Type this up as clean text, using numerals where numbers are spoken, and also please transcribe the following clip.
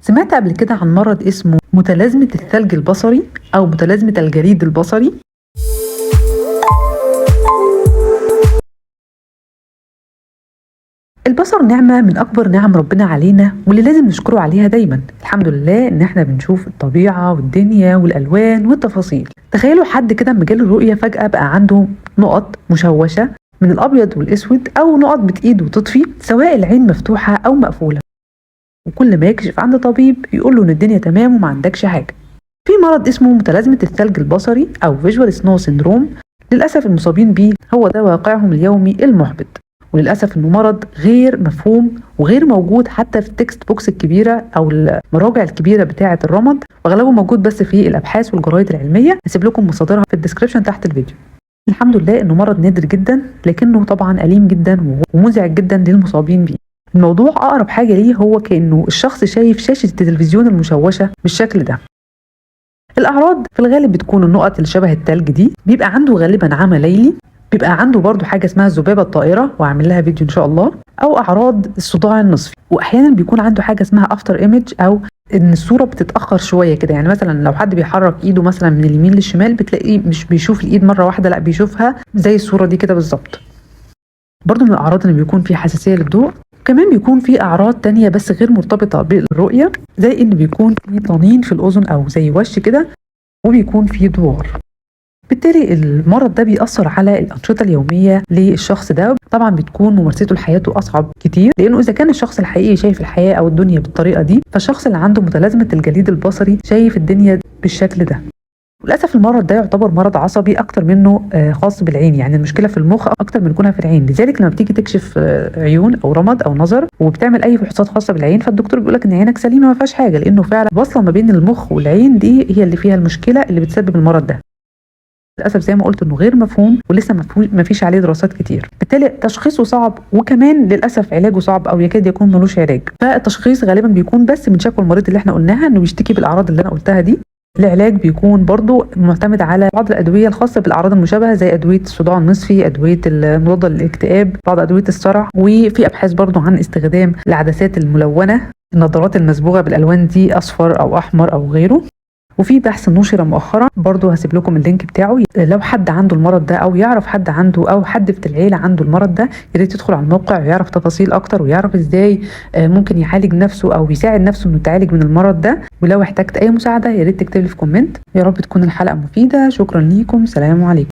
سمعت قبل كده عن مرض اسمه متلازمة الثلج البصري أو متلازمة الجليد البصري؟ البصر نعمة من أكبر نعم ربنا علينا واللي لازم نشكره عليها دايما. الحمد لله إن احنا بنشوف الطبيعة والدنيا والألوان والتفاصيل. تخيلوا حد كده مجال الرؤية فجأة بقى عنده نقط مشوشة من الأبيض والأسود، أو نقط بتقيد وتطفي سواء العين مفتوحة أو مقفولة، وكل ما يكشف عند طبيب يقول له إن الدنيا تمام وما عندكش حاجة. في مرض اسمه متلازمة الثلج البصري أو فيجوال سنو سيندروم. للأسف المصابين بيه هو ده واقعهم اليومي المحبط، وللأسف إنه مرض غير مفهوم وغير موجود حتى في التكست بوكس الكبيرة أو المراجع الكبيرة بتاعة الرمد، وأغلبه موجود بس في الأبحاث والجرايد العلمية. هسيب لكم مصادرها في الديسكريبشن تحت الفيديو. الحمد لله إنه مرض نادر جدا، لكنه طبعا أليم جدا ومزعج جدا للمصابين بيه. الموضوع أقرب حاجة ليه هو كأنه الشخص شايف شاشة التلفزيون المشوشة بالشكل ده. الأعراض في الغالب بتكون النقط اللي شبه التلج دي، بيبقى عنده غالبا عمى ليلي، بيبقى عنده برضو حاجة اسمها الذبابة الطائرة وعامل لها فيديو إن شاء الله، أو أعراض الصداع النصفي. وأحيانا بيكون عنده حاجة اسمها افتر ايمج، أو إن الصورة بتتأخر شوية كده. يعني مثلا لو حد بيحرك إيده مثلا من اليمين للشمال بتلاقيه مش بيشوف الإيد مرة واحدة، لا بيشوفها زي الصورة دي كده بالظبط. برضو من الأعراض إن بيكون في حساسية للضوء. كمان بيكون في أعراض تانية بس غير مرتبطة بالرؤية، زي إن بيكون في طنين في الأذن أو زي وش كده، وبيكون في دوار. بالتالي المرض ده بيأثر على الأنشطة اليومية للشخص ده. طبعا بتكون ممارسته لحياته أصعب كتير، لأنه إذا كان الشخص الحقيقي شايف الحياة أو الدنيا بالطريقة دي، فالشخص اللي عنده متلازمة الجليد البصري شايف الدنيا بالشكل ده. للأسف المرض ده يعتبر مرض عصبي أكتر منه خاص بالعين، يعني المشكلة في المخ أكتر من كونها في العين. لذلك لما بتيجي تكشف عيون أو رمد أو نظر وبتعمل أي فحوصات خاصة بالعين، فالدكتور بيقولك إن عينك سليمة ما فيهاش حاجة، لأنه فعلا واصلة ما بين المخ والعين دي هي اللي فيها المشكلة اللي بتسبب المرض ده. للأسف زي ما قلت إنه غير مفهوم ولسه ما فيش عليه دراسات كتير، بالتالي تشخيصه صعب، وكمان للأسف علاجه صعب أو يكاد يكون ملوش علاج. فالتشخيص غالبا بيكون بس من شكوى المريض اللي احنا قلناها إنه بيشتكي بالأعراض اللي أنا قلتها دي. العلاج بيكون برضو معتمد على بعض الأدوية الخاصة بالأعراض المشابهة، زي أدوية الصداع النصفي، أدوية المضادة للاكتئاب، بعض أدوية الصرع. وفي أبحاث برضو عن استخدام العدسات الملونة، النظارات المصبوغة بالألوان دي، أصفر أو أحمر أو غيره. وفي بحث نشر مؤخرا برضو هسيب لكم اللينك بتاعه، لو حد عنده المرض ده او يعرف حد عنده او حد في العيله عنده المرض ده، يا ريت يدخل على الموقع ويعرف تفاصيل اكتر ويعرف ازاي ممكن يعالج نفسه او يساعد نفسه انه يتعالج من المرض ده. ولو احتجت اي مساعده يا ريت تكتب لي في كومنت. يا رب تكون الحلقه مفيده. شكرا ليكم، سلام عليكم.